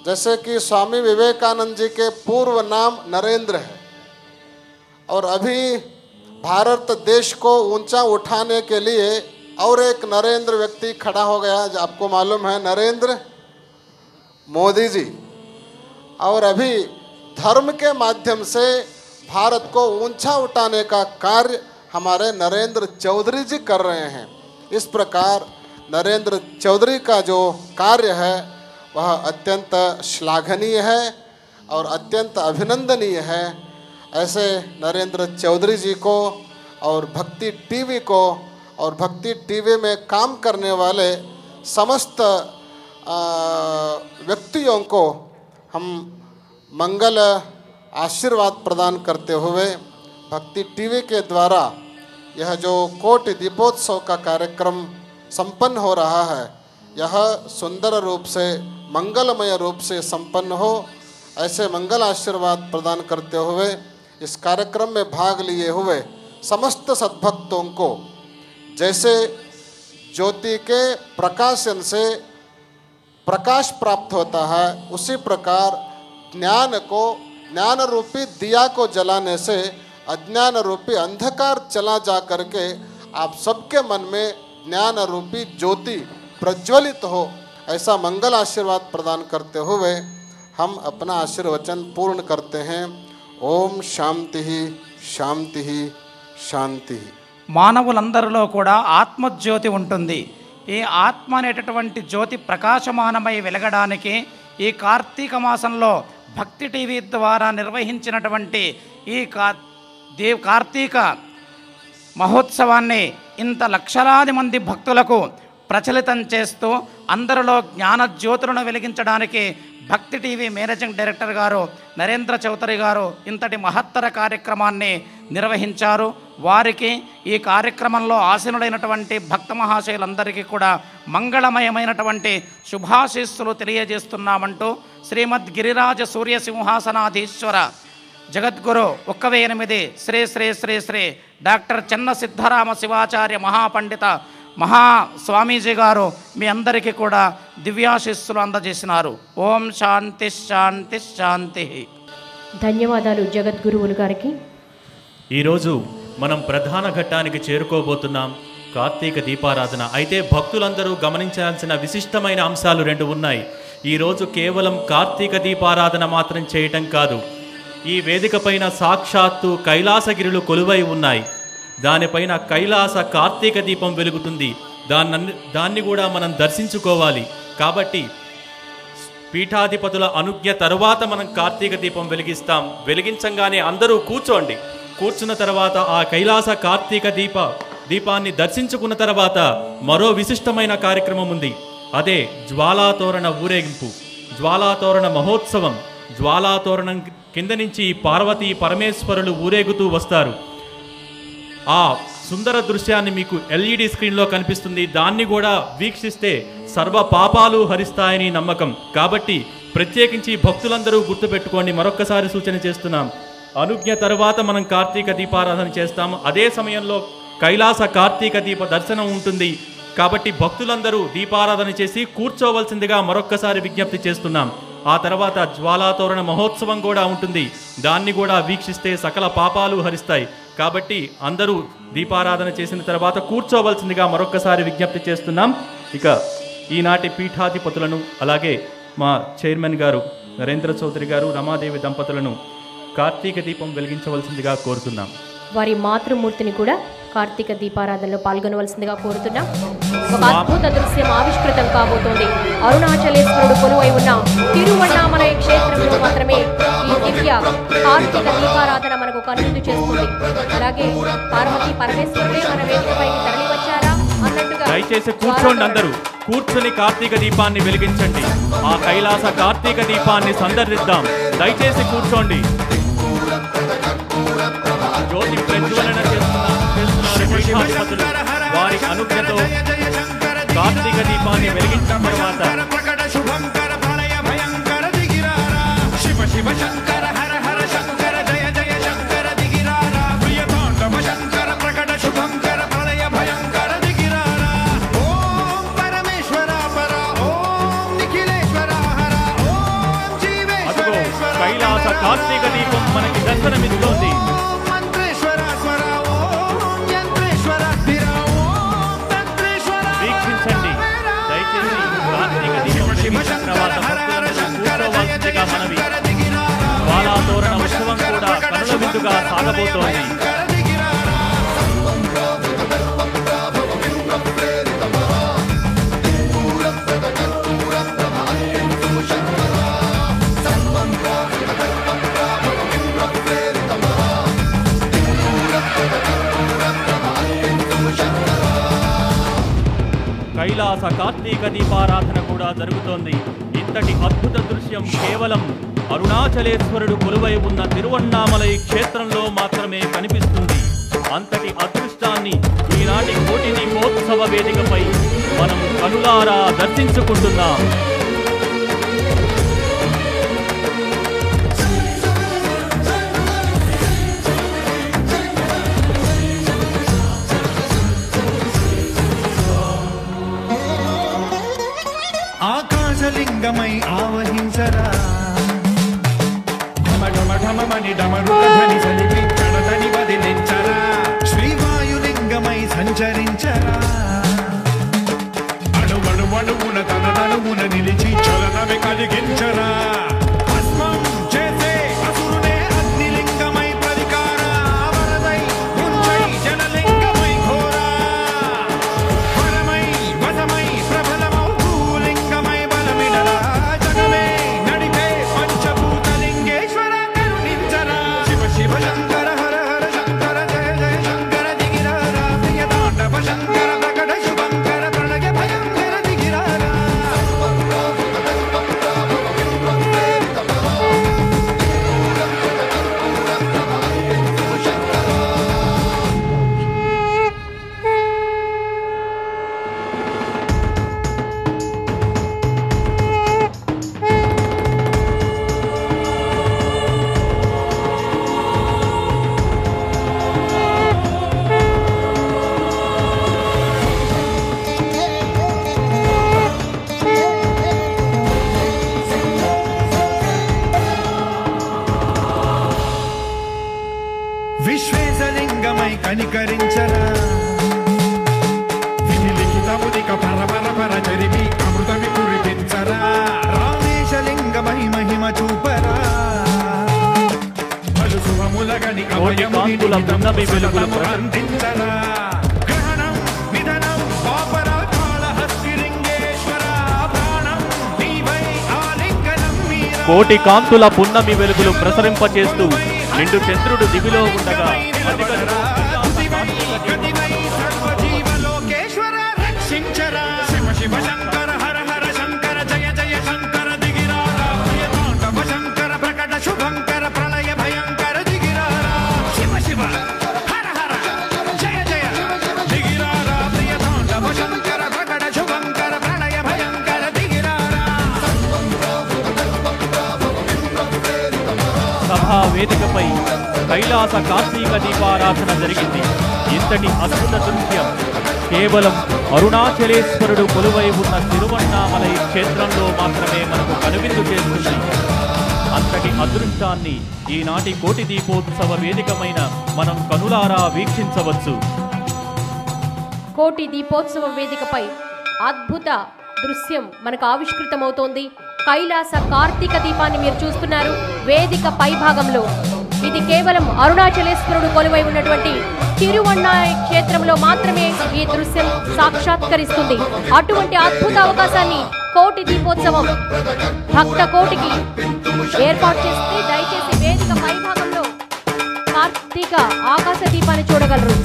जैसे कि स्वामी विवेकानंद जी के पूर्व नाम नरेंद्र है और अभी भारत देश को ऊंचा उठाने के लिए और एक नरेंद्र व्यक्ति खड़ा हो गया, आपको मालूम है, नरेंद्र मोदी जी। और अभी धर्म के माध्यम से भारत को ऊंचा उठाने का कार्य हमारे नरेंद्र चौधरी जी कर रहे हैं। इस प्रकार नरेंद्र चौधरी का जो कार्य है वह अत्यंत श्लाघनीय है और अत्यंत अभिनंदनीय है। ऐसे नरेंद्र चौधरी जी को और भक्ति टीवी को और भक्ति टीवी में काम करने वाले समस्त व्यक्तियों को हम मंगल आशीर्वाद प्रदान करते हुए भक्ति टीवी के द्वारा यह जो कोटि दीपोत्सव का कार्यक्रम संपन्न हो रहा है, यह सुंदर रूप से मंगलमय रूप से संपन्न हो, ऐसे मंगल आशीर्वाद प्रदान करते हुए इस कार्यक्रम में भाग लिए हुए समस्त सद्भक्तों को जैसे ज्योति के प्रकाशन से प्रकाश प्राप्त होता है, उसी प्रकार ज्ञान को, ज्ञान रूपी दिया को जलाने से अज्ञान रूपी अंधकार चला जा करके आप सबके मन में ज्ञान रूपी ज्योति प्रज्वलित हो, ऐसा मंगल आशीर्वाद प्रदान करते हुए हम अपना आशीर्वचन पूर्ण करते हैं। ओम शांति शांति शांति। మానవులందరిలో కూడా ఆత్మజ్యోతి ఉంటుంది. ఈ ఆత్మ అనేటటువంటి జ్యోతి ప్రకాశమానమై వెలగడానికి ఈ కార్తీక మాసంలో భక్తి టీవీ ద్వారా నిర్వహించినటువంటి ఈ కార్తీక మహోత్సవాన్ని ఇంత లక్షలాది మంది భక్తులకు ప్రచలితం చేస్తూ అందరిలో జ్ఞాన జ్యోతులను వెలిగించడానికి భక్తి టీవీ మేనేజింగ్ డైరెక్టర్ గారు నరేంద్ర చౌదరి గారు ఇంతటి మహత్తర కార్యక్రమాన్ని నిర్వహించారు. వారికి ఈ కార్యక్రమంలో ఆసీనులైనటువంటి భక్త మహాశయులందరికీ కూడా మంగళమయమైనటువంటి శుభాశీస్సులు తెలియజేస్తున్నామంటూ శ్రీమద్ గిరిరాజ సూర్య సింహాసనాధీశ్వర జగద్గురు 108 శ్రీ శ్రీ శ్రీ శ్రీ డాక్టర్ చెన్న సిద్ధరామ శివాచార్య మహాపండిత మహాస్వామీజీ గారు మీ అందరికీ కూడా దివ్యాశీస్సులు అందజేసినారు. ఓం శాంతి శాంతి శాంతి. ధన్యవాదాలు జగద్గురువులు గారికి. ఈరోజు మనం ప్రధాన ఘట్టానికి చేరుకోబోతున్నాం, కార్తీక దీపారాధన. అయితే భక్తులందరూ గమనించాల్సిన విశిష్టమైన అంశాలు 2 ఉన్నాయి. ఈరోజు కేవలం కార్తీక దీపారాధన మాత్రం చేయటం కాదు, ఈ వేదిక పైన సాక్షాత్తు కైలాసగిరులు కొలువై ఉన్నాయి. దానిపైన కైలాస కార్తీక దీపం వెలుగుతుంది. దాన్ని కూడా మనం దర్శించుకోవాలి. కాబట్టి పీఠాధిపతుల అనుజ్ఞ తరువాత మనం కార్తీక దీపం వెలిగిస్తాం. వెలిగించంగానే అందరూ కూర్చోండి. కూర్చున్న తర్వాత ఆ కైలాస కార్తీక దీపాన్ని దర్శించుకున్న తర్వాత మరో విశిష్టమైన కార్యక్రమం ఉంది. అదే జ్వాలాతోరణ ఊరేగింపు, జ్వాలాతోరణ మహోత్సవం. జ్వాలాతోరణం కింద నుంచి పార్వతీ పరమేశ్వరులు ఊరేగుతూ వస్తారు. ఆ సుందర దృశ్యాన్ని మీకు ఎల్ఈడి స్క్రీన్లో కనిపిస్తుంది. దాన్ని కూడా వీక్షిస్తే సర్వ పాపాలు హరిస్తాయని నమ్మకం. కాబట్టి ప్రత్యేకించి భక్తులందరూ గుర్తుపెట్టుకోండి. మరొక్కసారి సూచన చేస్తున్నాం, అనుజ్ఞ తర్వాత మనం కార్తీక దీపారాధన చేస్తాము. అదే సమయంలో కైలాస కార్తీక దీప దర్శనం ఉంటుంది. కాబట్టి భక్తులందరూ దీపారాధన చేసి కూర్చోవలసిందిగా మరొక్కసారి విజ్ఞప్తి చేస్తున్నాం. ఆ తర్వాత జ్వాలాతోరణ మహోత్సవం కూడా ఉంటుంది. దాన్ని కూడా వీక్షిస్తే సకల పాపాలు హరిస్తాయి. కాబట్టి అందరూ దీపారాధన చేసిన తర్వాత కూర్చోవలసిందిగా మరొక్కసారి విజ్ఞప్తి చేస్తున్నాం. ఇక ఈనాటి పీఠాధిపతులను, అలాగే మా చైర్మన్ గారు నరేంద్ర చౌదరి గారు, రమాదేవి దంపతులను కార్తీక దీపం వెలిగించవలసిందిగా కోరుతున్నాం. వారి మాతృమూర్తిని కూడా కార్తీక దీపారాధనలో పాల్గొనవలసిందిగా కోరుతున్నాం. ఒక అద్భుత దృశ్యం ఆవిష్కృతం కాబోతోంది. అరుణాచలేశ్వరుడు కొలువై ఉన్న తిరువణ్ణామలై క్షేత్రంలో మాత్రమే ఈ దివ్య కార్తీక దీపారాధన మనకు కనువిందు చేస్తుంది. అలాగే పార్వతీ పరమేశ్వరుడే మన వేదికపైకి తరలి వచ్చారా అన్నట్టుగా దయచేసి కూర్చోండి. అందరూ కూర్చుని కార్తీక దీపాన్ని వెలిగించండి. ఆ కైలాస కార్తీక దీపాన్ని సందర్శిద్దాం. దయచేసి కూర్చోండి. జ్యోతి ప్రజ్వలన చేస్తున్నారు పీఠాధిపతులు. వారి అనుజ్ఞతో కార్తీక దీపాన్ని వెలిగించిన తర్వాత కార్తీక దీపం మనకి దర్శనమిస్తోంది. వీక్షించండి దయచేసి. కార్తీక దీపం వెలిగించిన తర్వాత భక్తులందరూ కూర్చోవాల్సిందిగా మనవి. జ్వాలాతోరణ ఉత్సవం కూడా కనుల విందుగా సాగబోతోంది. కైలాస కార్తీక దీపారాధన కూడా జరుగుతోంది. ఇంతటి అద్భుత దృశ్యం కేవలం అరుణాచలేశ్వరుడు కొలువై ఉన్న తిరువణ్ణామలై క్షేత్రంలో మాత్రమే కనిపిస్తుంది. అంతటి అదృష్టాన్ని ఈనాటి కోటి దీపోత్సవ వేదికపై మనం కనులారా దర్శించుకుంటున్నాం. ఆకాశలింగమై ఆవహించరా ఢమఢమఢమని డమరుకని సలిపి కడదని వదిలించరా శ్రీవాయులింగమై సంచరించరా అణువణువున తన నడుమున నిలిచి చలనమే కలిగించరా భస్మం చేసే అసురునే అగ్నిలింగమై ప్రతికార వరదై ముంచై జనలింగమై ఘోరా వరమై వసమై ప్రబలమౌ భూలింగమై బలమిడరా జగమే నడిపే పంచభూతలింగేశ్వర కరుణించరా శివ శివ శంకర హర హర శంకర జయ జయ శంకర దిగిరారా ప్రియ తాండవ శంకర ప్రకట శుభంకర ప్రణయ భయంకర దిగిరారా విశ్వేశలింగమై కనికరించరా విలిఖితముదిక పరపర జరిపి అమృతమి కురిపించరా రామేశలింగమై మహిమ చూపరా పలు శుభములగని కాంతుల పున్నమి వెలుగులు అందించరా గ్రహణం నిధనం పాపరా కాళహస్తిలింగేశ్వర ప్రాణం నీవై ఆలింగనం మీరా కోటి కాంతుల పున్నమి వెలుగులు ప్రసరింపచేస్తూ నిండు చంద్రుడు దివిలో ఉండగా సర్వజీవలోకేశ్వర రక్షించరా శివ శివ శంకర హర హర శంకర జయ జయ శంకర దిగిరారా ప్రియతాండవ శంకర ప్రకట శుభంకర ప్రళయ భయంకర దిగిరారా శివ శివ హర హర జయ జయ దిగిరారా ప్రియతాండవ శంకర ప్రకట శుభంకర ప్రళయ భయంకర దిగిరారా సభా వేదికపై కైలాస కార్తీక దీపారాధన జరిగింది. ఇంతటి అద్భుత దృశ్యం కేవలం అరుణాచలేశ్వరుడు కొలువై ఉన్న తిరువణ్ణామలై క్షేత్రంలో మాత్రమే మనకు కనువిందు చేస్తుంది. అంతటి అదృష్టాన్ని ఈనాటి కోటి దీపోత్సవ వేదికమైన మనం కనులారా వీక్షించవచ్చు. కోటి దీపోత్సవ వేదికపై అద్భుత దృశ్యం మనకు ఆవిష్కృతమవుతోంది. కైలాస కార్తీక దీపాన్ని మీరు చూస్తున్నారు వేదిక పై భాగంలో. ఇది కేవలం అరుణాచలేశ్వరుడు కొలువై ఉన్నటువంటి తిరువణ్ణామలై క్షేత్రంలో మాత్రమే ఈ దృశ్యం సాక్షాత్కరిస్తుంది. అటువంటి అద్భుత అవకాశాన్ని కోటి దీపోత్సవం భక్త కోటికి ఏర్పాటు చేస్తే దయచేసి వేదిక పై భాగంలో కార్తీక ఆకాశ దీపాన్ని చూడగలరు.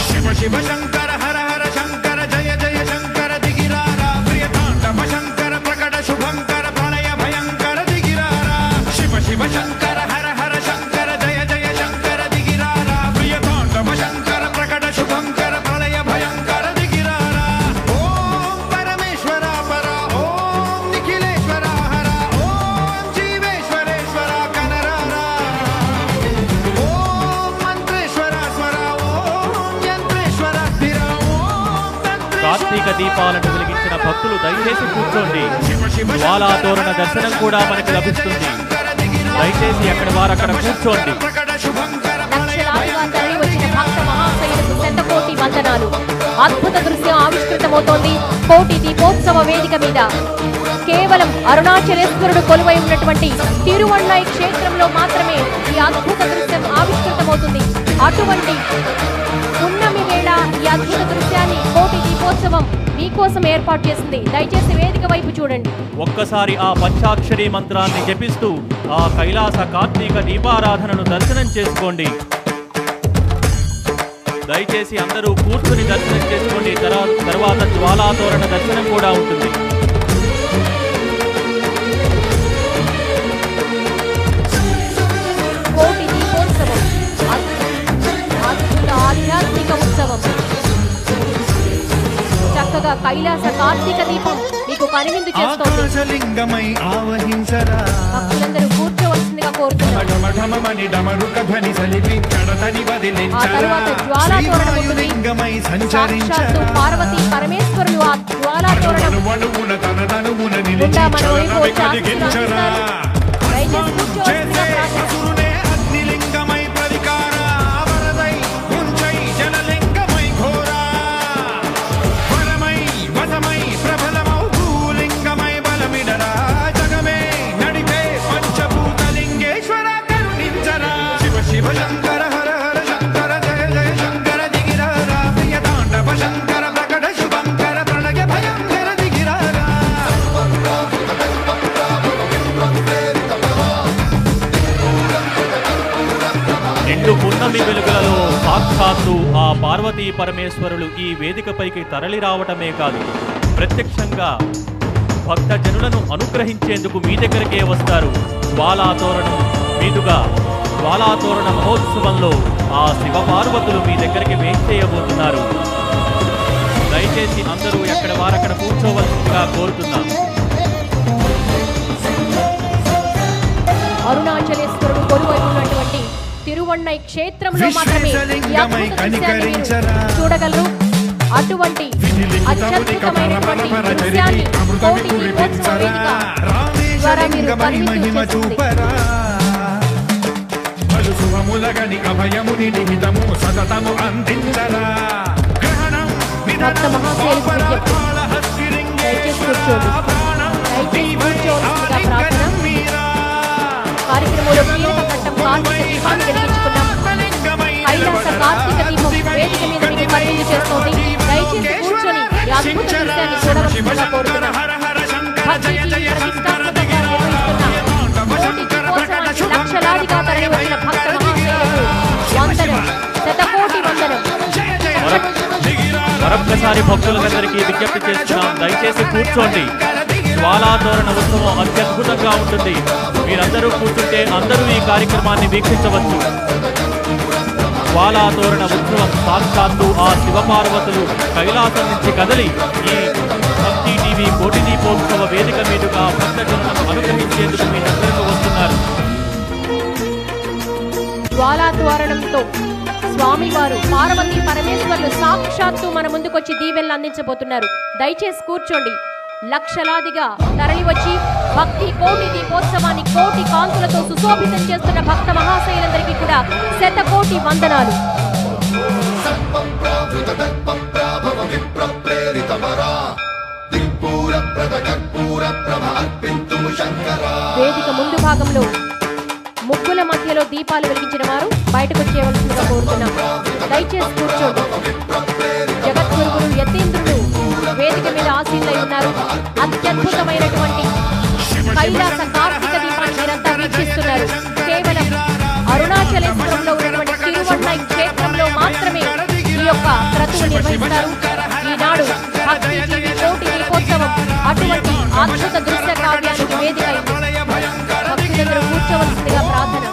శివ శివ శంకర హర హర శంకర జయ జయ శంకర దిగిరారా ప్రియతాండవ శంకర ప్రకట శుభంకర ప్రళయ భయంకర దిగిరారా శివ శివ శంకర హర హర శంకర జయ జయ శంకర దిగిరారా ప్రియతాండవ శంకర ప్రకట శుభంకర ప్రళయ భయంకర దిగిరారా ఓం పరమేశ్వర పర ఓం నిఖిలేశ్వర హర ఓం జీవేశ్వరేశ్వర కనరారా ఓం మంత్రేశ్వర స్వర ఓం యంత్రేశ్వర స్థిర కార్తీక దీపాలను వెలిగించిన భక్తులు దయచేసి కూర్చోండి. జ్వాలా తోరణ దర్శనం కూడా మనకి లభిస్తుంది. దయచేసి ఎక్కడి వారు అక్కడ కూర్చోండి. లక్షలాదిగా తరలి వచ్చిన భక్త మహాశయులకు శతకోటి వందనాలు. అద్భుత దృశ్యం ఆవిష్కృతమవుతోంది కోటి దీపోత్సవ వేదిక మీద. కేవలం అరుణాచలేశ్వరుడు కొలువై ఉన్నటువంటి తిరువణ్ణాయి క్షేత్రంలో మాత్రమే ఈ అద్భుత దృశ్యం ఆవిష్కృతమవుతుంది. అటువంటి పున్నమి వేళ ఈ అద్భుత దృశ్యాన్ని కోటి దీపోత్సవం మీకోసం ఏర్పాటు చేసింది. దయచేసి వేదిక వైపు చూడండి. ఒక్కసారి ఆ పంచాక్షరి మంత్రాన్ని జపిస్తూ ఆ కైలాస కార్తీక దీపారాధనను దర్శనం చేసుకోండి. దయచేసి అందరూ కూర్చుని దర్శనం చేసుకోండి. తర్వాత జ్వాలా తోరణ దర్శనం కూడా ఉంటుంది. కోటి దీపోత్సవం అద్భుత ఆధ్యాత్మిక ఉత్సవం. చక్కగా కైలాస కార్తీక దీపం మీకు కనువిందు చేస్తోంది. ఆకాశలింగమై ఆవహించరా భక్తులందరూ కూర్చోవలసిందిగా కోరుతున్నారు. ఢమఢమమని డమరుక ధ్వని సలిపి కడతని ఆ వదిలించరా తర్వాత జ్వాలా తోరణం ఉంటుంది. శ్రీవాయులింగమై సాక్షాత్తు సంచరించరా పార్వతీ పరమేశ్వరులు ఆ జ్వాలా తోరణం అణువణువున తనదనువున గుండా నిలిచి మన వైపు చలనవి వచ్చి కలిగించరా ఆశీర్వదిస్తారు. దయచేసి కూర్చోవలసిందిగా ప్రార్థన. అసురునే అగ్నిలింగమై ప్రవికార వరదై ఉంచై జలలింగమై ఘోరా వరమై వసమై ప్రబలమౌ భూలింగమై బలమిడరా జగమే నడిపే పంచభూతలింగేశ్వర కరుణించరా శివ శివ శంకర హర హర శంకర జయ జయ శంకర దిగిరారా ప్రియ తాండవ శంకర ప్రకట శుభంకర ప్రణయ భయంకర దిగిరారా నిండు పున్నమి వెలుగులలో సాక్షాత్తు ఆ పార్వతీ పరమేశ్వరులు ఈ వేదికపైకి తరలి రావటమే కాదు, ప్రత్యక్షంగా భక్త జనులను అనుగ్రహించేందుకు మీ దగ్గరికే వస్తారు. జ్వాలా తోరణం మీదుగా జ్వాలా తోరణ మహోత్సవంలో ఆ శివపార్వతులు మీ దగ్గరికి వేంచేయబోతున్నారు. దయచేసి అందరూ ఎక్కడ వారక్కడ కూర్చోవలసిందిగా కోరుతున్నాం. అరుణాచలేశ్వరుడు కొలువై ఉన్నటువంటి తిరువణ్ణాయి క్షేత్రంలో మాత్రమే ఈ అద్భుత దృశ్యాన్ని మీరు చూడగలరు. అటువంటి అత్యద్భుతమైనటువంటి దృశ్యాన్ని కోటి దీపోత్సవ వేదిక ద్వారా మీరు కనువిందు చేస్తుంది. శుభములగని అభయముని నిహితము సతతము అందించరా గ్రహణం భక్త మహాశైలికి విజ్ఞప్తి. దయచేసి కూర్చోండి. దయచేసి కూర్చోవలసిందిగా ప్రార్థన. కార్యక్రమంలో కీలక ఘట్టం కార్తీక దీపాన్ని వెలిగించుకున్నాం. కైలాస కార్తీక దీపం వేదిక మీద మీకు కనువిందు చేస్తోంది. దయచేసి కూర్చొని ఈ అద్భుత దృశ్యాన్ని చూడవలసిందిగా కోరుతున్నాం. భక్తికి ప్రతిష్టాత్మకంగా నిర్వహిస్తున్న కోటి దీపోత్సవానికి లక్షలాదిగా తరలి వచ్చిన భక్త మహాశైలకు వందనం, శతకోటి వందనం. మరొక్కసారి భక్తులందరికీ విజ్ఞప్తి చేస్తున్నాం, దయచేసి కూర్చోండి. జ్వాలా తోరణ ఉత్సవం అత్యద్భుతంగా ఉంటుంది. మీరందరూ కూర్చుంటే అందరూ ఈ కార్యక్రమాన్ని వీక్షించవచ్చు. జ్వాలా తోరణ ఉత్సవం సాక్షాత్తు ఆ శివపార్వతులు కైలాసం నుంచి కదలి ఈ భక్తి టీవీ కోటి దీపోత్సవ వేదిక మీదుగా భక్తజనులను అనుగ్రహించేందుకు మీ దగ్గరకు వస్తున్నారు. జ్వాలా తోరణంతో స్వామివారు పార్వతీ పరమేశ్వరులు సాక్షాత్తు మన ముందుకొచ్చి దీవెనలు అందించబోతున్నారు. దయచేసి కూర్చోండి. లక్షలాదిగా తరలివచ్చి భక్తి కోటి దీపోత్సవాన్ని కోటి కాంతులతో సుశోభితం చేస్తున్న భక్త మహాశైలందరికీ కూడా శతకోటి వందనాలు. వేదిక ముందు భాగంలో ముగ్గుల మధ్యలో దీపాలు వెలిగించిన వారు బయటకు వచ్చేయవలసిందిగా కోరుతున్నాం. దయచేసి కూర్చోండి. జగద్గురువులు యతీంద్రులు వేదిక మీద ఆసీనులై ఉన్నారు. అత్యద్భుతమైనటువంటి కైలాస కార్తీక దీపాన్ని మీరంతా వీక్షిస్తున్నారు. కేవలం అరుణాచలేశ్వరంలో ఉన్నటువంటి తిరువణ్ణాయి క్షేత్రంలో మాత్రమే ఈ యొక్క క్రతువు నిర్వహిస్తారు. ఈనాడు భక్తి టీవీ కోటి దీపోత్సవం అటువంటి అద్భుత దృశ్య కావ్యానికి వేదిక అయింది. భక్తులందరూ కూర్చోవలసిందిగా ప్రార్థన.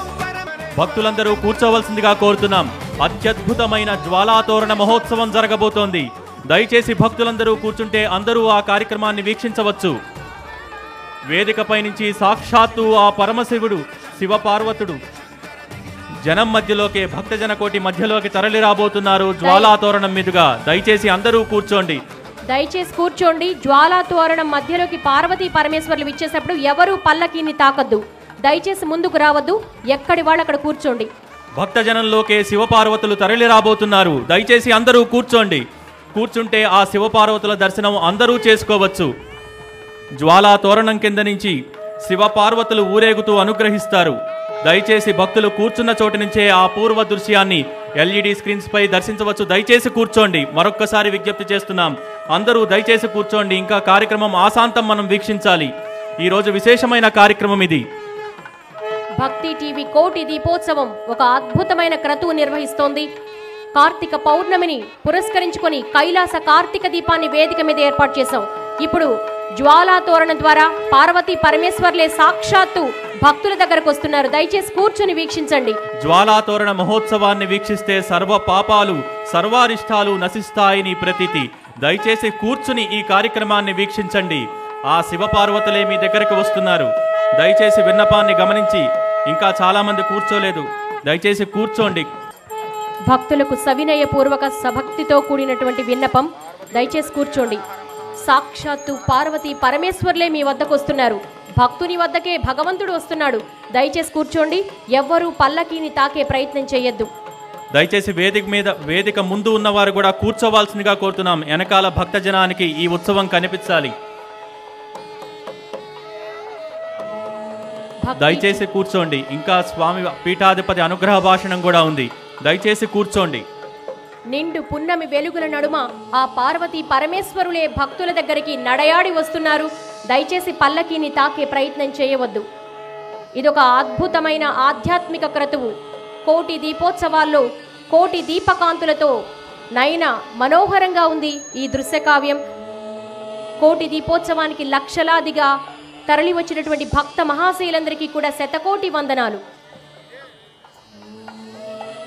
భక్తులందరూ కూర్చోవలసిందిగా కోరుతున్నాం. అత్యద్భుతమైన జ్వాలా తోరణ మహోత్సవం జరగబోతోంది. దయచేసి భక్తులందరూ కూర్చుంటే అందరూ ఆ కార్యక్రమాన్ని వీక్షించవచ్చు. వేదికపై నుంచి సాక్షాత్తు ఆ పరమశివుడు శివపార్వతుడు జనం మధ్యలోకి భక్తజన కోటి మధ్యలోకి తరలి రాబోతున్నారు జ్వాలా తోరణం మీదుగా. దయచేసి అందరూ కూర్చోండి. దయచేసి కూర్చోండి. జ్వాలా తోరణం మధ్యలోకి పార్వతీ పరమేశ్వర్లు విచ్చేసినప్పుడు ఎవరు పల్లకీని తాకద్దు. దయచేసి ముందుకు రావద్దు. ఎక్కడి వాళ్ళు అక్కడ కూర్చోండి. భక్తజనంలోకే శివపార్వతులు తరలి రాబోతున్నారు. దయచేసి అందరూ కూర్చోండి. కూర్చుంటే ఆ శివపార్వతుల దర్శనం అందరూ చేసుకోవచ్చు. జ్వాలా తోరణం కింద నుంచి శివపార్వతులు ఊరేగుతూ అనుగ్రహిస్తారు. దయచేసి భక్తులు కూర్చున్న చోటు నుంచే ఆ పూర్వ దృశ్యాన్ని ఎల్ఈడి స్క్రీన్స్ పై దర్శించవచ్చు. దయచేసి కూర్చోండి. మరొక్కసారి విజ్ఞప్తి చేస్తున్నాం, అందరూ దయచేసి కూర్చోండి. ఇంకా కార్యక్రమం ఆశాంతం మనం వీక్షించాలి. ఈరోజు విశేషమైన కార్యక్రమం ఇది. భక్తి టీవీ కోటి దీపోత్సవం ఒక అద్భుతమైన క్రతువు నిర్వహిస్తోంది. కార్తీక పౌర్ణమిని పురస్కరించుకొని కైలాస కార్తీక దీపాన్ని వేదిక మీద ఏర్పాటు చేశాం. ఇప్పుడు జ్వాలా తోరణం ద్వారా పార్వతీ పరమేశ్వర్లే సాక్షాత్తు భక్తుల దగ్గరకు వస్తున్నారు. దయచేసి కూర్చొని వీక్షించండి. జ్వాలా తోరణ మహోత్సవాన్ని వీక్షిస్తే సర్వ పాపాలు సర్వారిష్టాలు నశిస్తాయని ప్రతీతి. దయచేసి కూర్చుని ఈ కార్యక్రమాన్ని వీక్షించండి. ఆ శివపార్వతులే మీ దగ్గరకు వస్తున్నారు. దయచేసి విన్నపాన్ని గమనించి, ఇంకా చాలా మంది కూర్చోలేదు, దయచేసి కూర్చోండి. భక్తులకు సవినయపూర్వక సభక్తితో కూడినటువంటి విన్నపం. దయచేసి కూర్చోండి. సాక్షాత్తు పార్వతీ పరమేశ్వర్లే మీ వద్దకు వస్తున్నారు. భక్తుని వద్దకే భగవంతుడు వస్తున్నాడు. దయచేసి కూర్చోండి. ఎవ్వరూ పల్లకీని తాకే ప్రయత్నం చేయొద్దు. దయచేసి వేదిక ముందు ఉన్నవారు కూడా కూర్చోవాల్సిందిగా కోరుతున్నాం. వెనకాల భక్తజనానికి ఈ ఉత్సవం కనిపించాలి. దయచేసి కూర్చోండి. ఇంకా స్వామి పీఠాధిపతి అనుగ్రహ భాషణం కూడా ఉంది. దయచేసి కూర్చోండి. నిండు పున్నమి వెలుగుల నడుమ ఆ పార్వతీ పరమేశ్వరులే భక్తుల దగ్గరికి నడయాడి వస్తున్నారు. దయచేసి పల్లకీని తాకే ప్రయత్నం చేయవద్దు. ఇదొక అద్భుతమైన ఆధ్యాత్మిక క్రతువు. కోటి దీపోత్సవాల్లో కోటి దీపకాంతులతో నయన మనోహరంగా ఉంది ఈ దృశ్యకావ్యం. కోటి దీపోత్సవానికి లక్షలాదిగా తరలి వచ్చినటువంటి భక్త మహాశయులందరికీ కూడా శతకోటి వందనాలు.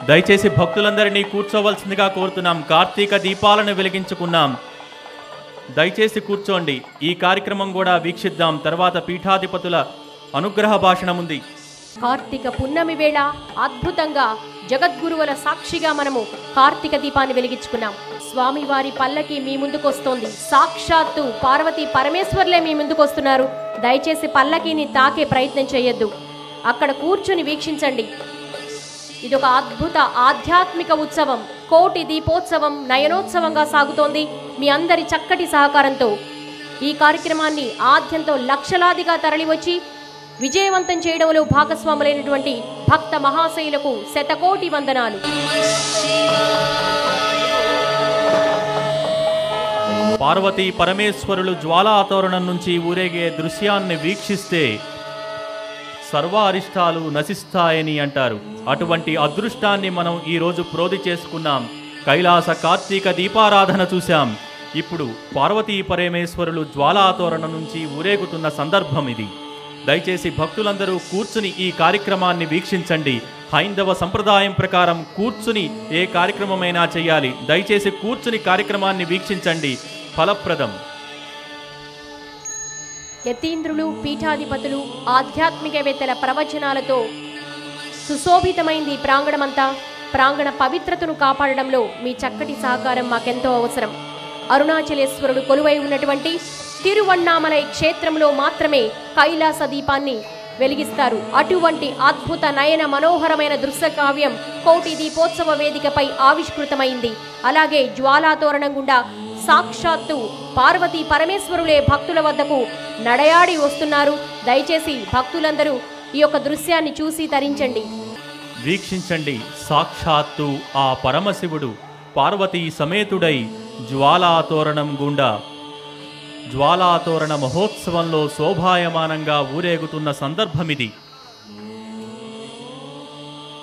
దయచేసి భక్తులందరినీ కూర్చోవలసిందిగా కోరుతున్నాం. కార్తీక దీపాలను వెలిగించుకున్నాం. దయచేసి కూర్చోండి. ఈ కార్యక్రమం కూడా వీక్షిద్దాం. తర్వాత పీఠాధిపతుల అనుగ్రహ భాషణం ఉంది. కార్తీక పున్నమి వేళ అద్భుతంగా జగద్గురువుల సాక్షిగా మనము కార్తీక దీపాన్ని వెలిగించుకున్నాం. స్వామివారి పల్లకి మీ ముందుకు వస్తోంది. సాక్షాత్తు పార్వతీ పరమేశ్వర్లే మీ ముందుకు వస్తున్నారు. దయచేసి పల్లకీని తాకే ప్రయత్నం చేయొద్దు. అక్కడ కూర్చుని వీక్షించండి. ఇదొక అద్భుత ఆధ్యాత్మిక ఉత్సవం. కోటి దీపోత్సవం నయనోత్సవంగా సాగుతోంది. మీ అందరి చక్కటి సహకారంతో ఈ కార్యక్రమాన్ని ఆద్యంతో లక్షలాదిగా తరలివచ్చి విజయవంతం చేయడంలో భాగస్వాములైనటువంటి భక్త మహాశయులకు శతకోటి వందనాలు. పార్వతీ పరమేశ్వరులు జ్వాలా తోరణం నుంచి ఊరేగే దృశ్యాన్ని వీక్షిస్తే సర్వ అరిష్టాలు నశిస్తాయని అంటారు. అటువంటి అదృష్టాన్ని మనం ఈరోజు ప్రోది చేసుకున్నాం. కైలాస కార్తీక దీపారాధన చూశాం. ఇప్పుడు పార్వతీ పరమేశ్వరులు జ్వాలా తోరణం నుంచి ఊరేగుతున్న సందర్భం ఇది. దయచేసి భక్తులందరూ కూర్చుని ఈ కార్యక్రమాన్ని వీక్షించండి. హైందవ సంప్రదాయం ప్రకారం కూర్చుని ఏ కార్యక్రమమైనా చేయాలి. దయచేసి కూర్చుని కార్యక్రమాన్ని వీక్షించండి. ఫలప్రదం. యతీంద్రులు పీఠాధిపతులు ఆధ్యాత్మికవేత్తల ప్రవచనాలతో సుశోభితమైంది ప్రాంగణమంతా. ప్రాంగణ పవిత్రతను కాపాడడంలో మీ చక్కటి సహకారం మాకెంతో అవసరం. అరుణాచలేశ్వరుడు కొలువై ఉన్నటువంటి తిరువణ్ణామలై క్షేత్రంలో మాత్రమే కైలాస దీపాన్ని వెలిగిస్తారు. అటువంటి అద్భుత నయన మనోహరమైన దృశ్య కావ్యం కోటి దీపోత్సవ వేదికపై ఆవిష్కృతమైంది. అలాగే జ్వాలా తోరణం గుండా సాక్షాత్తు పార్వతీ పరమేశ్వరులే భక్తుల వద్దకు నడయాడి వస్తున్నారు. దయచేసి భక్తులందరూ ఈ యొక్క దృశ్యాన్ని చూసి తరించండి, వీక్షించండి. సాక్షాత్తు ఆ పరమశివుడు పార్వతీ సమేతుడై జ్వాలా తోరణం గుండా జ్వాలా తోరణ మహోత్సవంలో శోభాయమానంగా ఊరేగుతున్న సందర్భమిది.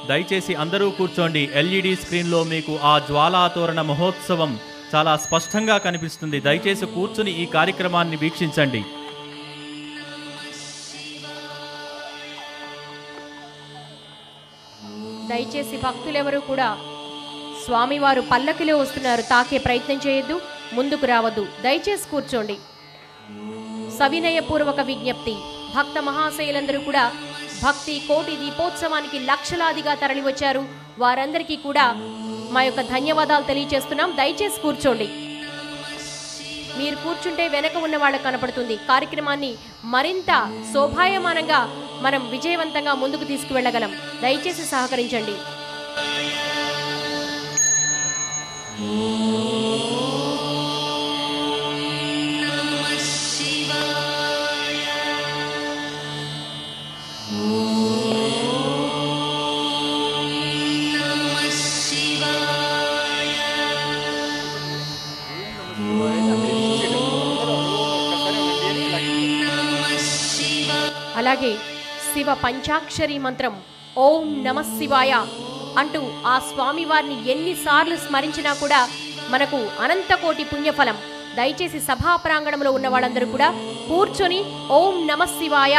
దయచేసి అందరూ కూర్చోండి. ఎల్ఈడి స్క్రీన్లో మీకు ఆ జ్వాలా తోరణ మహోత్సవం చాలా స్పష్టంగా కనిపిస్తుంది. దయచేసి కూర్చుని ఈ కార్యక్రమాన్ని వీక్షించండి. దయచేసి భక్తులెవరూ కూడా స్వామివారు పల్లకిలో వస్తున్నారు, తాకే ప్రయత్నం చేయొద్దు, ముందుకు రావద్దు. దయచేసి కూర్చోండి. సవినయపూర్వక విజ్ఞప్తి. భక్త మహాశయులందరూ కూడా భక్తి కోటి దీపోత్సవానికి లక్షలాదిగా తరలివచ్చారు. వారందరికీ కూడా మా యొక్క ధన్యవాదాలు తెలియజేస్తున్నాం. దయచేసి కూర్చోండి. మీరు కూర్చుంటే వెనక ఉన్న వాళ్ళకు కనపడుతుంది. కార్యక్రమాన్ని మరింత శోభాయమానంగా మనం విజయవంతంగా ముందుకు తీసుకువెళ్ళగలం. దయచేసి సహకరించండి. అలాగే శివ పంచాక్షరి మంత్రం ఓం నమ శివాయ అంటూ ఆ స్వామివారిని ఎన్నిసార్లు స్మరించినా కూడా మనకు అనంతకోటి పుణ్యఫలం. దయచేసి సభా ప్రాంగణంలో ఉన్న వాళ్ళందరూ కూడా కూర్చొని ఓం నమ శివాయ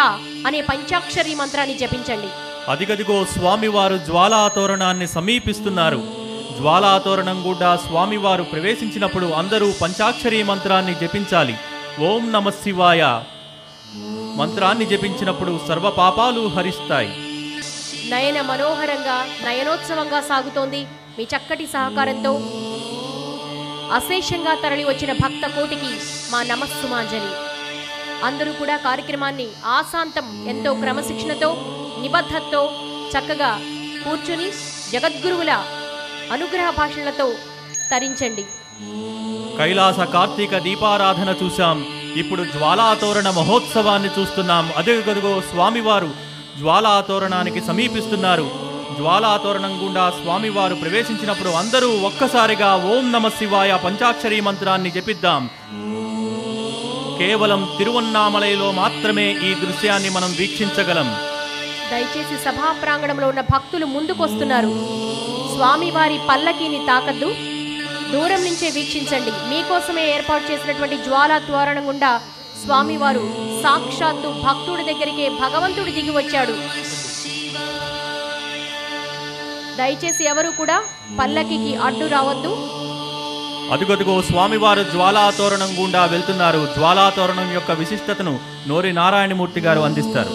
అనే పంచాక్షరి మంత్రాన్ని జపించండి. అదిగదిగో స్వామివారు జ్వాలాతోరణాన్ని సమీపిస్తున్నారు. జ్వాలాతోరణం గుండా స్వామివారు ప్రవేశించినప్పుడు అందరూ పంచాక్షరి మంత్రాన్ని జపించాలి. ఓం నమ శివాయ మంత్రాన్ని జపించినప్పుడు సర్వ పాపాలు హరిస్తాయి. నయన మనోహరంగా నయనోత్సవంగా సాగుతోంది. మీ చక్కటి సహకారంతో అశేషంగా తరలి వచ్చిన భక్త కోటికి మా నమస్సుమాంజలి. అందరూ కూడా కార్యక్రమాన్ని ఆశాంతం ఎంతో క్రమశిక్షణతో నిబద్ధతతో చక్కగా కూర్చుని జగద్గురువుల అనుగ్రహ భాషణలతో తరించండి. కైలాస కార్తీక దీపారాధన చూశాం. ఇప్పుడు జ్వాలాతోరణ మహోత్సవాన్ని చూస్తున్నాం. అదిగదిగో స్వామివారు జ్వాలాతోరణానికి సమీపిస్తున్నారు. జ్వాలాతోరణం గుండా స్వామివారు ప్రవేశించినప్పుడు అందరూ ఒక్కసారిగా ఓం నమ శివాయ పంచాక్షరి మంత్రాన్ని జపిద్దాం. కేవలం తిరువన్నామలైలో మాత్రమే ఈ దృశ్యాన్ని మనం వీక్షించగలం. దయచేసి సభా ప్రాంగణంలో ఉన్న భక్తులు ముందుకొస్తున్నారు. స్వామివారి పల్లకీని తాకద్దు, దూరం నుంచే వీక్షించండి. మీకోసమే ఏర్పాటు చేసినటువంటి జ్వాలా తోరణం గుండా స్వామివారు సాక్షాత్తు భక్తుడి దగ్గరికే భగవంతుడు దిగి వచ్చాడు. దయచేసి ఎవరు కూడా పల్లకికి అడ్డు రావద్దు. అదుగదుగో స్వామివారు జ్వాలాతోరణం గుండా వెళ్తున్నారు. జ్వాలాతోరణం యొక్క విశిష్టతను నోరి నారాయణమూర్తి గారు అందిస్తారు.